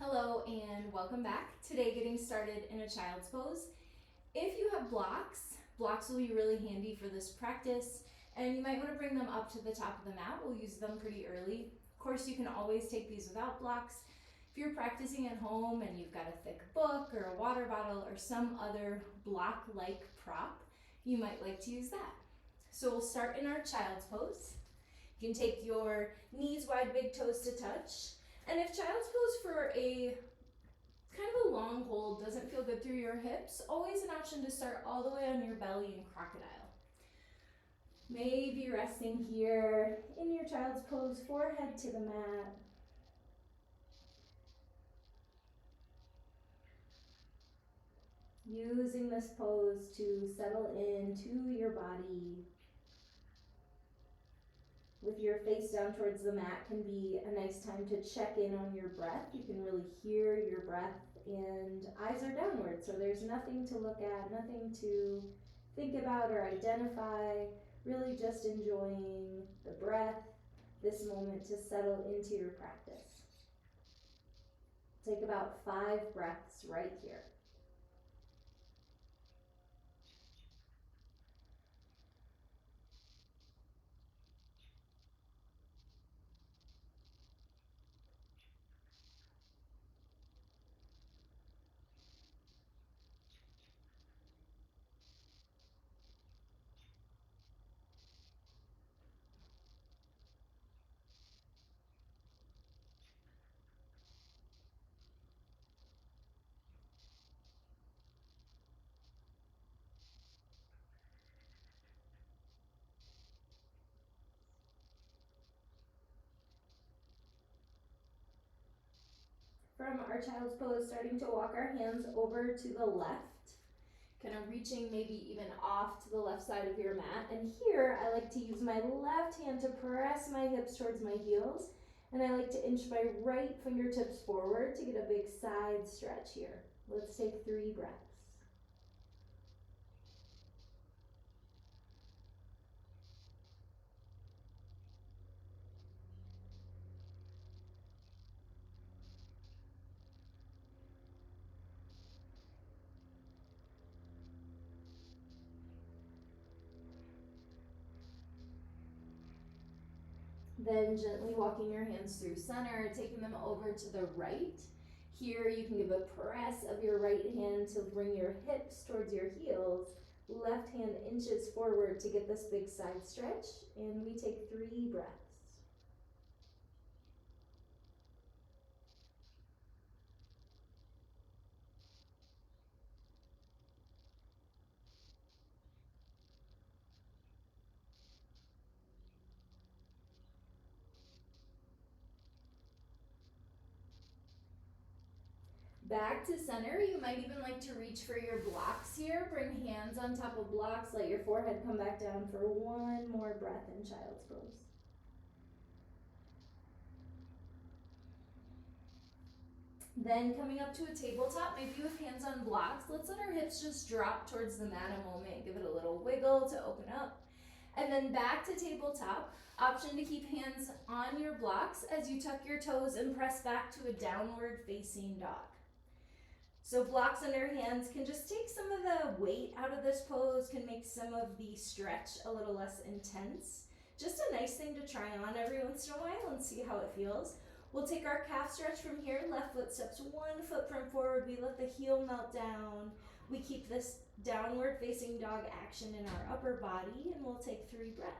Hello and welcome back. Today getting started in a child's pose. If you have blocks will be really handy for this practice and you might want to bring them up to the top of the mat. We'll use them pretty early. Of course, you can always take these without blocks. If you're practicing at home and you've got a thick book or a water bottle or some other block-like prop, you might like to use that. So we'll start in our child's pose. You can take your knees wide, big toes to touch. And if child's pose for a kind of a long hold doesn't feel good through your hips, always an option to start all the way on your belly in crocodile. Maybe resting here in your child's pose, forehead to the mat. Using this pose to settle into your body. With your face down towards the mat can be a nice time to check in on your breath. You can really hear your breath and eyes are downward, so there's nothing to look at, nothing to think about or identify, really just enjoying the breath, this moment to settle into your practice. Take about 5 breaths right here. From our child's pose, starting to walk our hands over to the left, kind of reaching maybe even off to the left side of your mat. And here I like to use my left hand to press my hips towards my heels, and I like to inch my right fingertips forward to get a big side stretch here. Let's take 3 breaths. Then gently walking your hands through center, taking them over to the right. Here you can give a press of your right hand to bring your hips towards your heels. Left hand inches forward to get this big side stretch, and we take 3 breaths. Back to center. You might even like to reach for your blocks here. Bring hands on top of blocks. Let your forehead come back down for 1 more breath in child's pose. Then coming up to a tabletop, maybe with hands on blocks. Let's let our hips just drop towards the mat a moment. Give it a little wiggle to open up. And then back to tabletop. Option to keep hands on your blocks as you tuck your toes and press back to a downward facing dog. So blocks under hands can just take some of the weight out of this pose, can make some of the stretch a little less intense. Just a nice thing to try on every once in a while and see how it feels. We'll take our calf stretch from here. Left foot steps 1 footprint forward. We let the heel melt down. We keep this downward facing dog action in our upper body, and we'll take 3 breaths.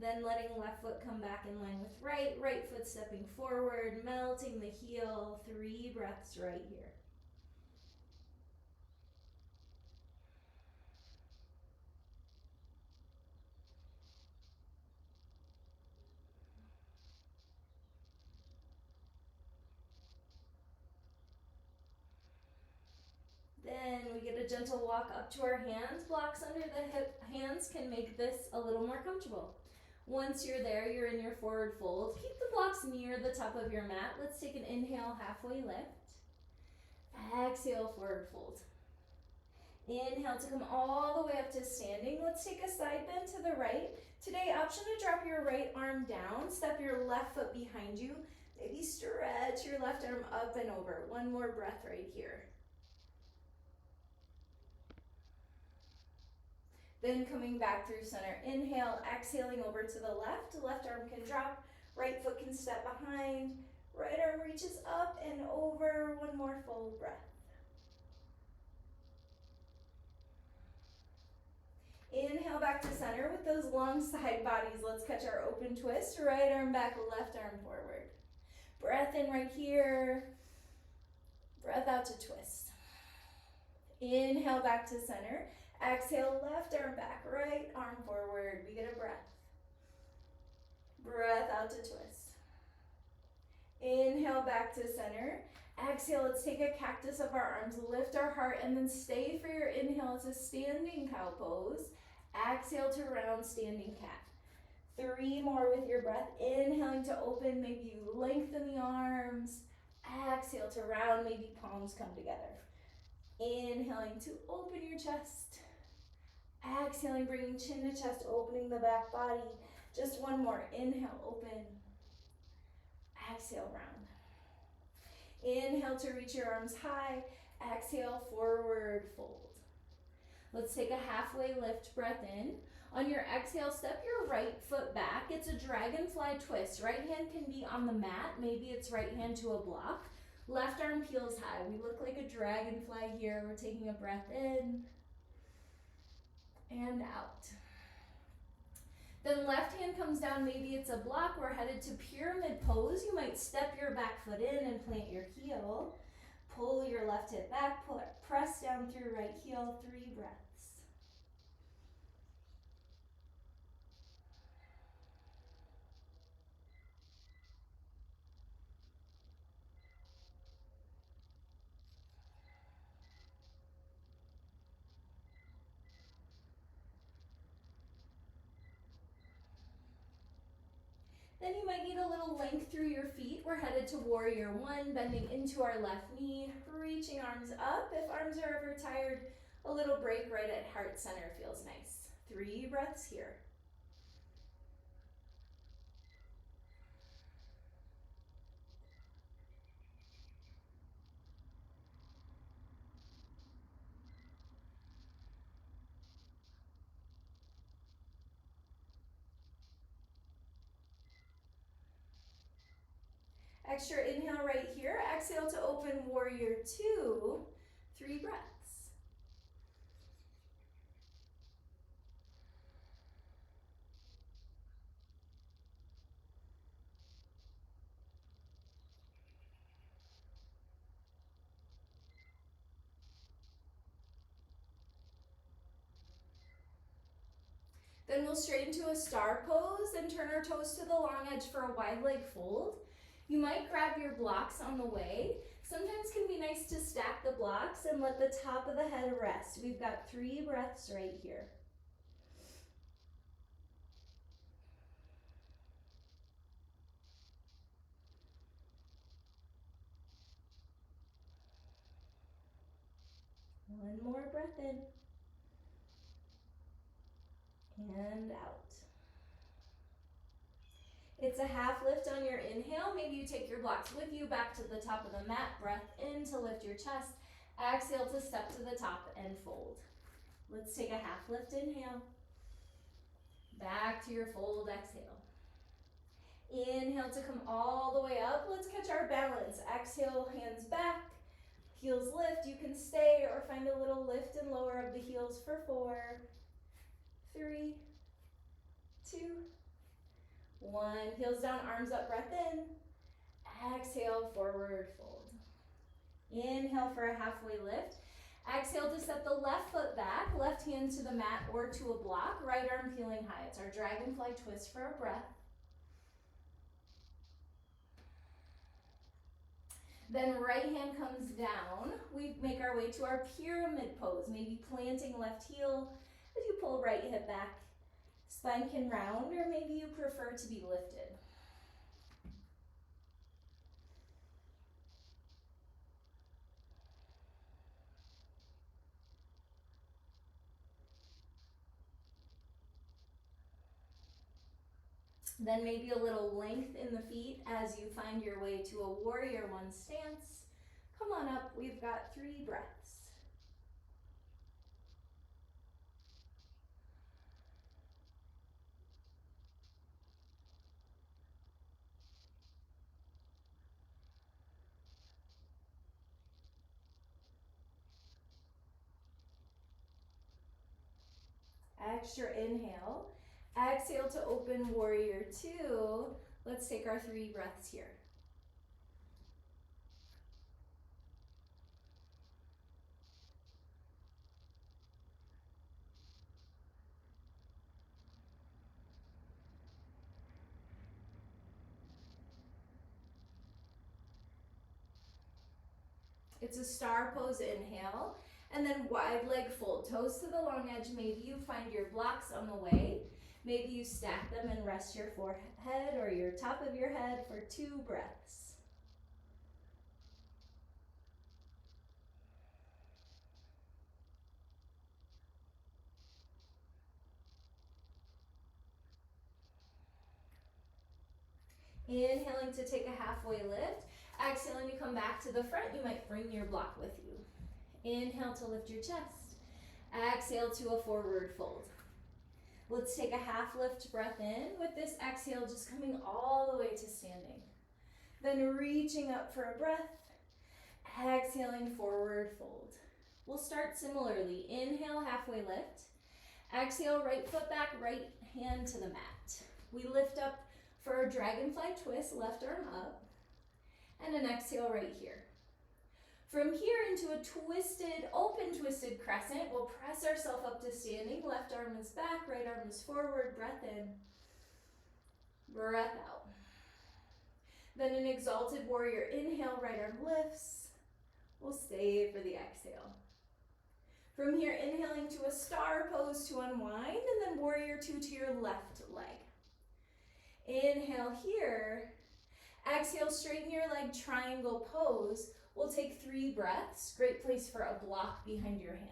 Then letting left foot come back in line with right foot stepping forward, melting the heel, 3 breaths right here. Then we get a gentle walk up to our hands. Blocks under the hip hands can make this a little more comfortable. Once you're there, you're in your forward fold. Keep the blocks near the top of your mat. Let's take an inhale, halfway lift. Exhale, forward fold. Inhale to come all the way up to standing. Let's take a side bend to the right. Today, option to drop your right arm down. Step your left foot behind you. Maybe stretch your left arm up and over. One more breath right here. Then coming back through center. Inhale, exhaling over to the left. Left arm can drop. Right foot can step behind. Right arm reaches up and over. One more full breath. Inhale back to center with those long side bodies. Let's catch our open twist. Right arm back, left arm forward. Breath in right here. Breath out to twist. Inhale back to center. Exhale, left arm back, right arm forward. We get a breath. Breath out to twist. Inhale back to center. Exhale, let's take a cactus of our arms, lift our heart, and then stay for your inhale. It's a standing cow pose. Exhale to round standing cat. 3 more with your breath. Inhaling to open, maybe you lengthen the arms. Exhale to round, maybe palms come together. Inhaling to open your chest. Exhaling, bringing chin to chest, opening the back body. Just one more. Inhale, open. Exhale, round. Inhale to reach your arms high. Exhale, forward fold. Let's take a halfway lift breath in. On your exhale, step your right foot back. It's a dragonfly twist. Right hand can be on the mat. Maybe it's right hand to a block. Left arm peels high. We look like a dragonfly here. We're taking a breath in and out. Then left hand comes down. Maybe it's a block. We're headed to pyramid pose. You might step your back foot in and plant your heel. Pull your left hip back. Press down through right heel. 3 breaths. Then you might need a little length through your feet. We're headed to warrior 1, bending into our left knee, reaching arms up. If arms are ever tired, a little break right at heart center feels nice. 3 breaths here. Extra inhale right here. Exhale to open warrior 2. 3 breaths. Then we'll straighten to a star pose and turn our toes to the long edge for a wide leg fold. You might grab your blocks on the way. Sometimes it can be nice to stack the blocks and let the top of the head rest. We've got 3 breaths right here. One more breath in and out. It's a half lift on your inhale. Maybe you take your blocks with you back to the top of the mat. Breath in to lift your chest. Exhale to step to the top and fold. Let's take a half lift inhale. Back to your fold exhale. Inhale to come all the way up. Let's catch our balance. Exhale, hands back. Heels lift. You can stay or find a little lift and lower of the heels for 4, 3, 2, 1. Heels down, arms up, breath in. Exhale, forward fold. Inhale for a halfway lift. Exhale to step the left foot back, left hand to the mat or to a block, right arm peeling high. It's our dragonfly twist for a breath. Then right hand comes down. We make our way to our pyramid pose, maybe planting left heel as you pull right hip back. Spine can round, or maybe you prefer to be lifted. Then maybe a little length in the feet as you find your way to a warrior one stance. Come on up, we've got 3 breaths. Extra inhale. Exhale to open warrior 2. Let's take our 3 breaths here. It's a star pose inhale, and then wide leg fold. Toes to the long edge. Maybe you find your blocks on the way. Maybe you stack them and rest your forehead or your top of your head for 2 breaths. Inhaling to take a halfway lift. Exhaling to come back to the front. You might bring your block with you. Inhale to lift your chest. Exhale to a forward fold. Let's take a half lift breath in. With this exhale, just coming all the way to standing. Then reaching up for a breath. Exhaling, forward fold. We'll start similarly. Inhale, halfway lift. Exhale, right foot back, right hand to the mat. We lift up for a dragonfly twist, left arm up. And an exhale right here. From here into a twisted, open twisted crescent, we'll press ourselves up to standing. Left arm is back, right arm is forward. Breath in, breath out. Then an exalted warrior inhale, right arm lifts. We'll stay for the exhale. From here, inhaling to a star pose to unwind, and then warrior 2 to your left leg. Inhale here. Exhale, straighten your leg, triangle pose. We'll take 3 breaths. Great place for a block behind your hand.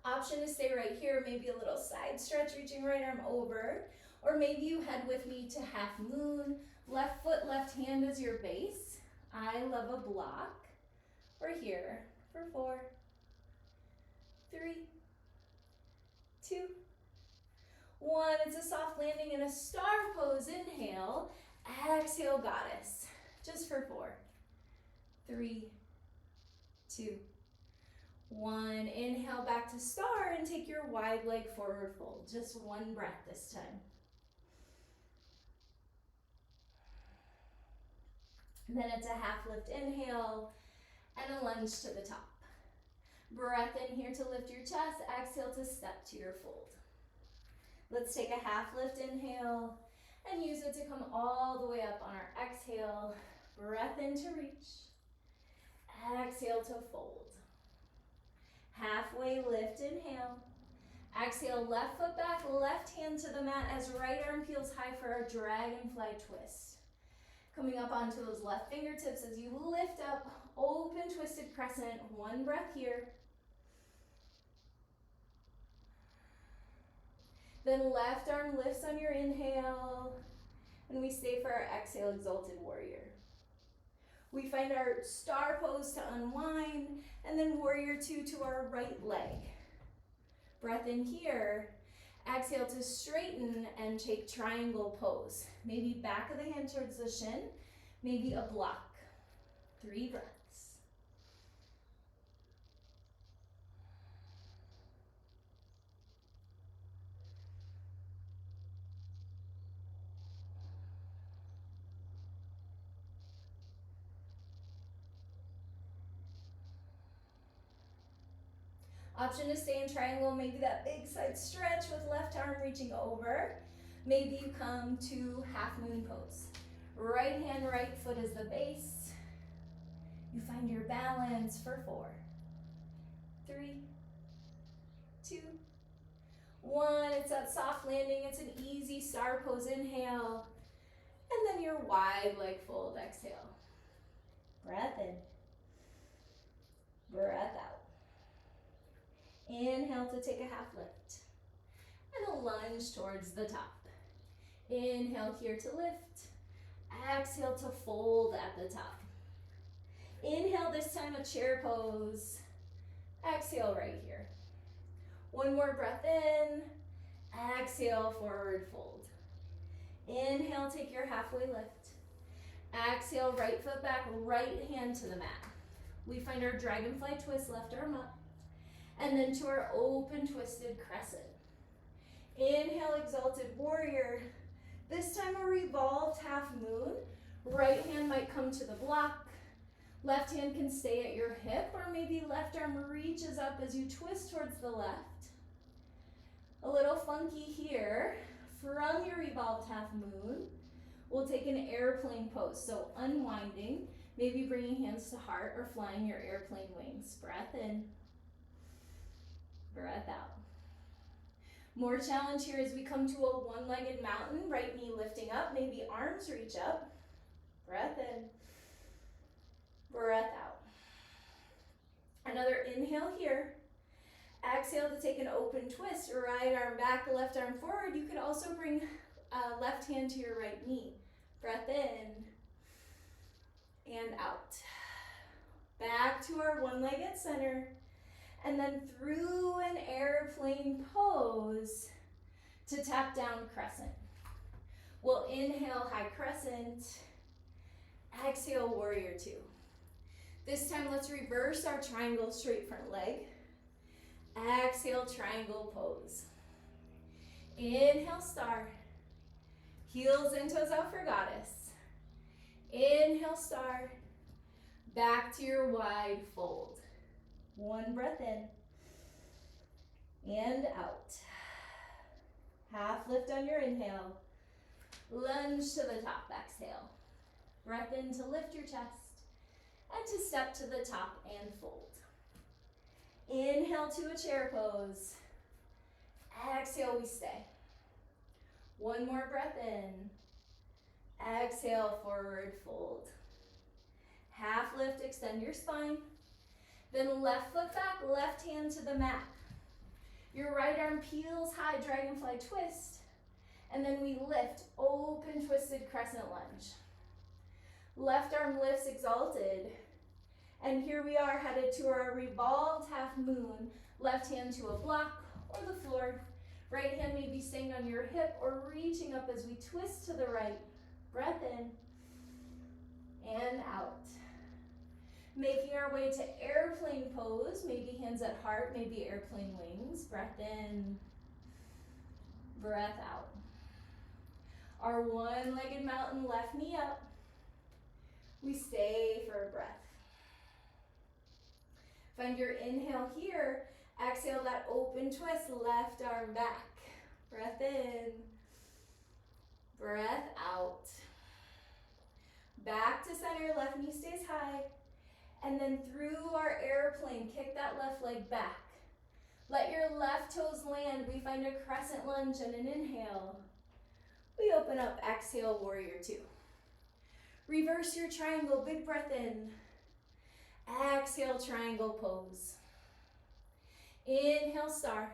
Option to stay right here, maybe a little side stretch, reaching right arm over. Or maybe you head with me to half moon. Left foot, left hand is your base. I love a block. We're here for 4, 3, 2, 1. It's a soft landing in a star pose. Inhale. Exhale, goddess. Just for 4, 3, 2, 1. Inhale back to star and take your wide leg forward fold. Just 1 breath this time. And then it's a half lift inhale and a lunge to the top. Breath in here to lift your chest. Exhale to step to your fold. Let's take a half lift inhale and use it to come all the way up on our exhale. Breath in to reach. Exhale to fold. Halfway lift, inhale. Exhale, left foot back, left hand to the mat as right arm feels high for our dragonfly twist. Coming up onto those left fingertips as you lift up, open twisted crescent. 1 breath here. Then left arm lifts on your inhale, and we stay for our exhale, exalted warrior. We find our star pose to unwind, and then warrior 2 to our right leg. Breath in here. Exhale to straighten and take triangle pose. Maybe back of the hand towards the shin, maybe a block. 3 breaths. Option to stay in triangle, maybe that big side stretch with left arm reaching over. Maybe you come to half moon pose. Right hand, right foot is the base. You find your balance for 4, 3, 2, 1. It's that soft landing. It's an easy star pose. Inhale. And then your wide leg fold. Exhale. Breath in. Breath out. Inhale to take a half lift. And a lunge towards the top. Inhale here to lift. Exhale to fold at the top. Inhale this time a chair pose. Exhale right here. One more breath in. Exhale, forward fold. Inhale, take your halfway lift. Exhale, right foot back, right hand to the mat. We find our dragonfly twist, left arm up. And then to our open twisted crescent. Inhale, exalted warrior. This time a revolved half moon. Right hand might come to the block. Left hand can stay at your hip, or maybe left arm reaches up as you twist towards the left. A little funky here. From your revolved half moon, we'll take an airplane pose. So unwinding, maybe bringing hands to heart or flying your airplane wings. Breath in, breath out. More challenge here as we come to a one-legged mountain. Right knee lifting up, maybe arms reach up. Breath in, breath out. Another inhale here. Exhale to take an open twist. Right arm back, left arm forward. You could also bring left hand to your right knee. Breath in and out. Back to our one-legged center. And then through an airplane pose to tap down crescent. We'll inhale high crescent. Exhale warrior 2. This time let's reverse our triangle straight front leg. Exhale, triangle pose. Inhale, star. Heels and toes out for goddess. Inhale, star. Back to your wide fold. One breath in. And out. Half lift on your inhale. Lunge to the top, exhale. Breath in to lift your chest. And to step to the top and fold. Inhale to a chair pose. Exhale, we stay. One more breath in. Exhale, forward fold. Half lift, extend your spine. Then left foot back, left hand to the mat. Your right arm peels high, dragonfly twist. And then we lift, open twisted crescent lunge. Left arm lifts, exalted. And here we are headed to our revolved half moon. Left hand to a block or the floor. Right hand may be staying on your hip or reaching up as we twist to the right. Breath in and out. Making our way to airplane pose. Maybe hands at heart, maybe airplane wings. Breath in, breath out. Our one-legged mountain, left knee up. We stay for a breath. Find your inhale here. Exhale that open twist, left arm back. Breath in, breath out. Back to center, left knee stays high. And then through our airplane, kick that left leg back. Let your left toes land. We find a crescent lunge and an inhale. We open up, exhale, warrior 2. Reverse your triangle, big breath in. Exhale, triangle pose. Inhale, star.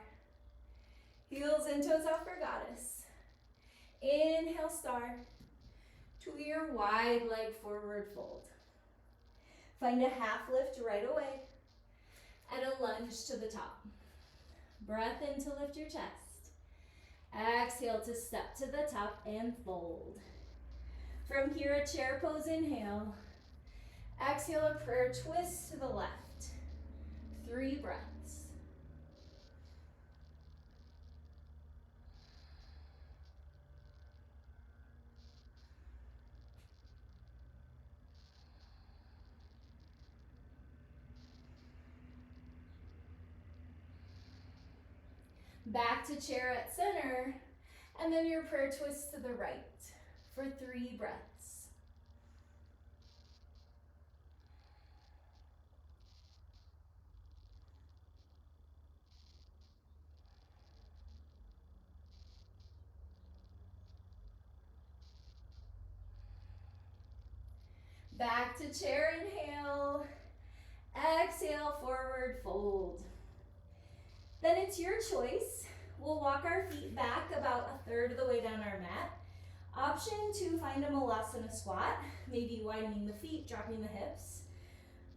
Heels and toes out for goddess. Inhale, star. To your wide leg forward fold. Find a half lift right away. And a lunge to the top. Breath in to lift your chest. Exhale to step to the top and fold. From here, a chair pose, inhale. Exhale, a prayer twist to the left. 3 breaths. Back to chair at center, and then your prayer twist to the right for 3 breaths. Back to chair, inhale. Exhale, forward fold. Then it's your choice. We'll walk our feet back about 1/3 of the way down our mat. Option to find a Malasana squat, maybe widening the feet, dropping the hips.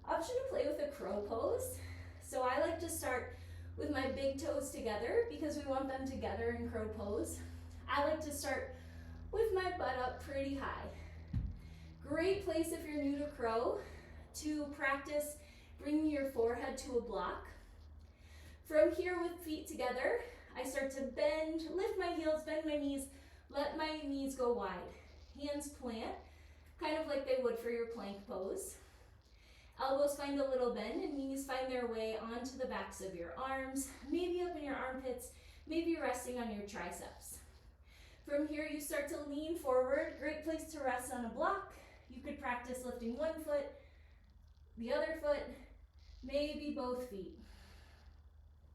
Option to play with a crow pose. So I like to start with my big toes together because we want them together in crow pose. I like to start with my butt up pretty high. Great place if you're new to crow to practice bringing your forehead to a block. From here with feet together, I start to bend, lift my heels, bend my knees, let my knees go wide. Hands plant, kind of like they would for your plank pose. Elbows find a little bend and knees find their way onto the backs of your arms, maybe up in your armpits, maybe resting on your triceps. From here, you start to lean forward. Great place to rest on a block. You could practice lifting one foot, the other foot, maybe both feet.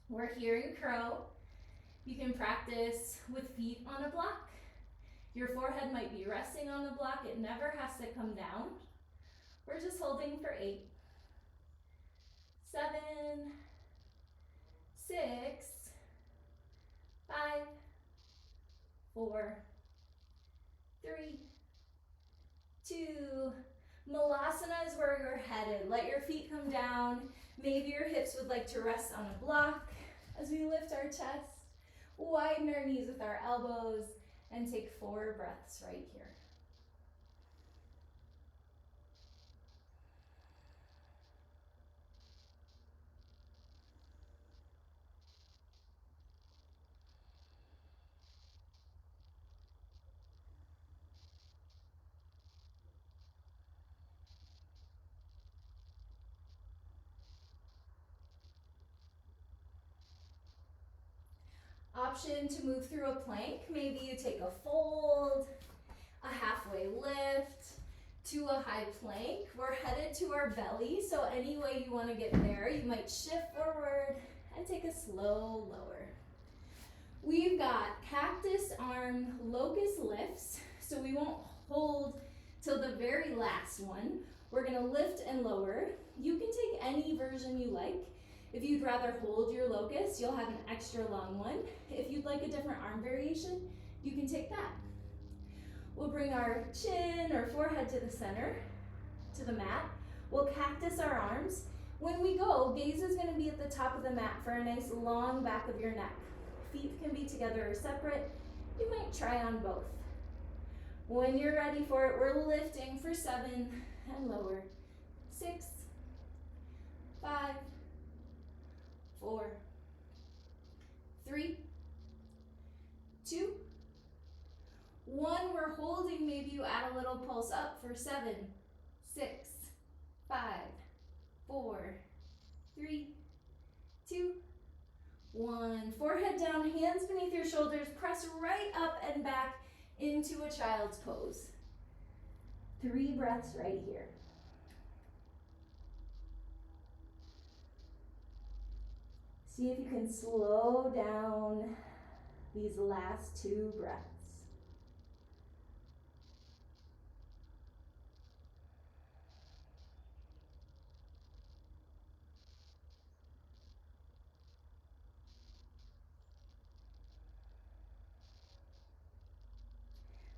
We're here in crow. You can practice with feet on a block. Your forehead might be resting on the block. It never has to come down. We're just holding for 8, 7, 6, 5, 4, 3, 2. Malasana is where you're headed. Let your feet come down. Maybe your hips would like to rest on a block as we lift our chest, widen our knees with our elbows, and take 4 breaths right here. Option to move through a plank. Maybe you take a fold, a halfway lift, to a high plank. We're headed to our belly, so any way you want to get there, you might shift forward and take a slow lower. We've got cactus arm locust lifts, so we won't hold till the very last one. We're gonna lift and lower. You can take any version you like. If you'd rather hold your locust, you'll have an extra long one. If you'd like a different arm variation, you can take that. We'll bring our chin or forehead to the center, to the mat. We'll cactus our arms. When we go, gaze is gonna be at the top of the mat for a nice long back of your neck. Feet can be together or separate. You might try on both. When you're ready for it, we're lifting for 7 and lower. 6, 5, 4, 3, 2, 1. We're holding. Maybe you add a little pulse up for 7, 6, 5, 4, 3, 2, 1. Forehead down, hands beneath your shoulders. Press right up and back into a child's pose. 3 breaths right here. See if you can slow down these last 2 breaths.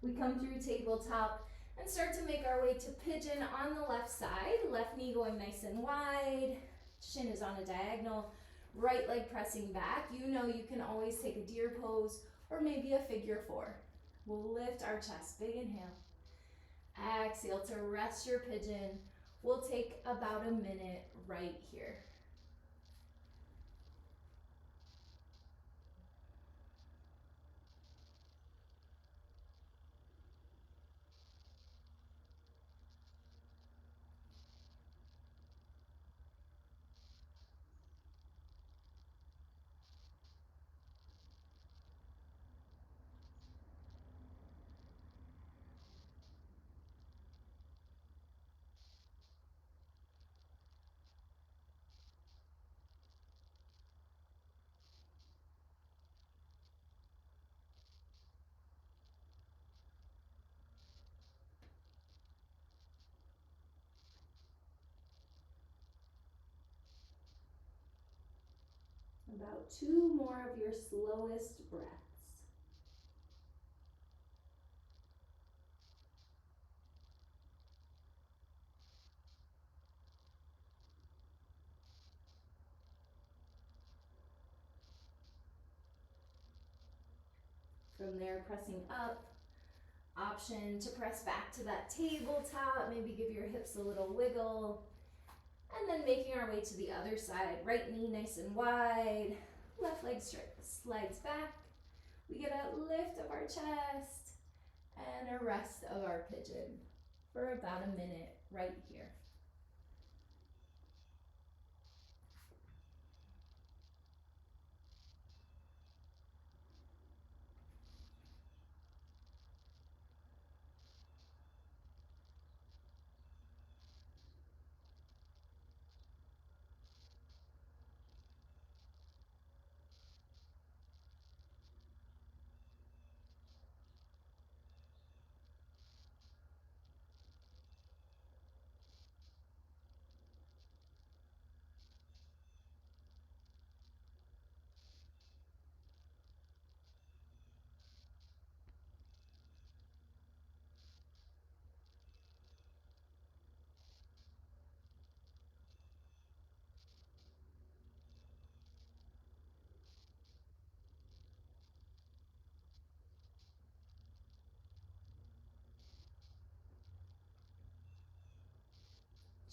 We come through tabletop and start to make our way to pigeon on the left side. Left knee going nice and wide. Shin is on a diagonal. Right leg pressing back. You know you can always take a deer pose or maybe a figure 4. We'll lift our chest. Big inhale. Exhale to rest your pigeon. We'll take about a minute right here. about 2 more of your slowest breaths. From there, pressing up, option to press back to that tabletop, maybe give your hips a little wiggle, and then making our way to the other side. Right knee nice and wide, left leg slides back. We get a lift of our chest and a rest of our pigeon for about a minute right here.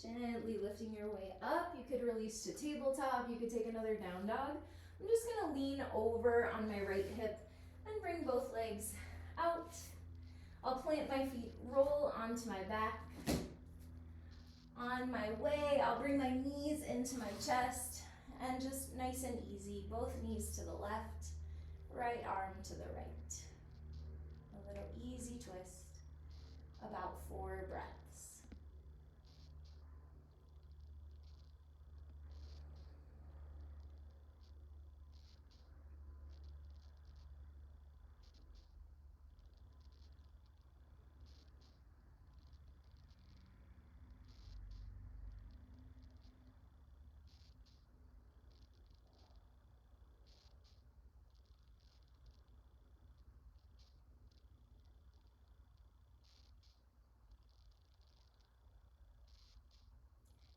Gently lifting your way up. You could release to tabletop. You could take another down dog. I'm just gonna lean over on my right hip and bring both legs out. I'll plant my feet, roll onto my back. On my way, I'll bring my knees into my chest and just nice and easy, both knees to the left, right arm to the right. A little easy twist, about 4 breaths.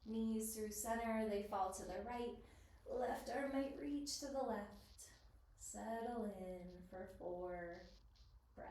Knees through center, they fall to the right. Left arm might reach to the left. Settle in for 4 breaths.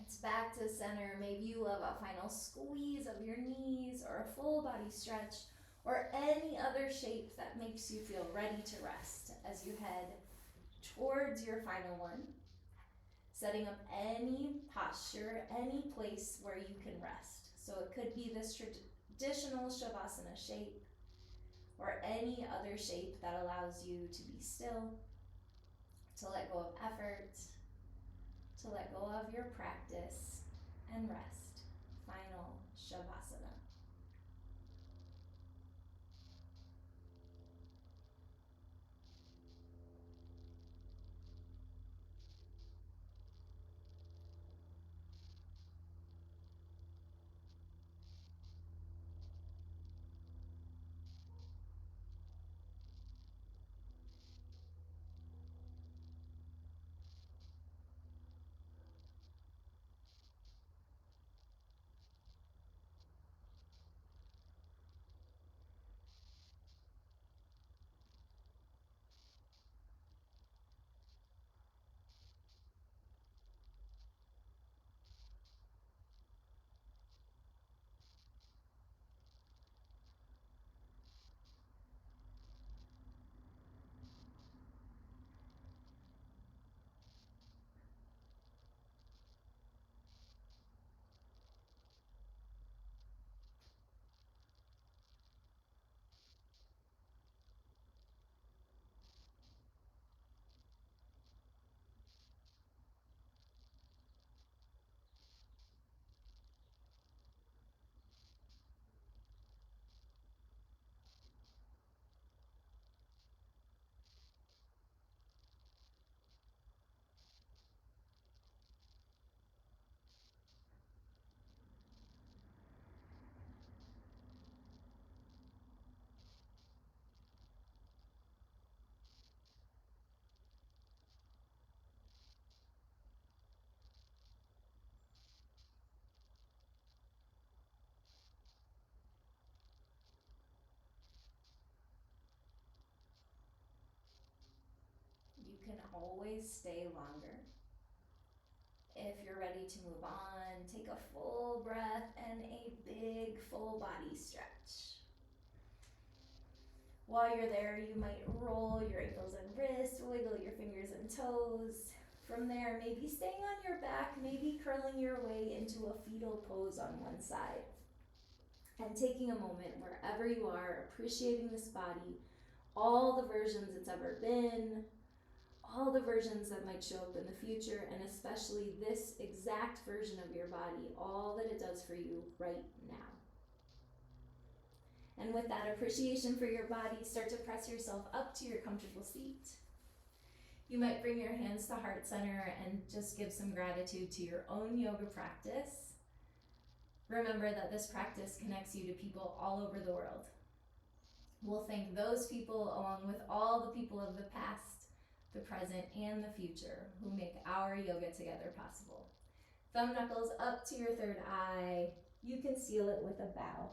It's back to center. Maybe you love a final squeeze of your knees or a full body stretch or any other shape that makes you feel ready to rest as you head towards your final one. Setting up any posture, any place where you can rest. So it could be this traditional Shavasana shape or any other shape that allows you to be still, to let go of effort, to let go of your practice and rest. Final Shavasana. always stay longer. If you're ready to move on, take a full breath and a big full body stretch. While you're there, you might roll your ankles and wrists, wiggle your fingers and toes. From there, maybe staying on your back, maybe curling your way into a fetal pose on one side. And taking a moment wherever you are, appreciating this body, all the versions it's ever been, all the versions that might show up in the future, and especially this exact version of your body, all that it does for you right now. And with that appreciation for your body, start to press yourself up to your comfortable seat. You might bring your hands to heart center and just give some gratitude to your own yoga practice. Remember that this practice connects you to people all over the world. We'll thank those people along with all the people of the past, the present, and the future who make our yoga together possible. Thumb knuckles up to your third eye. You can seal it with a bow.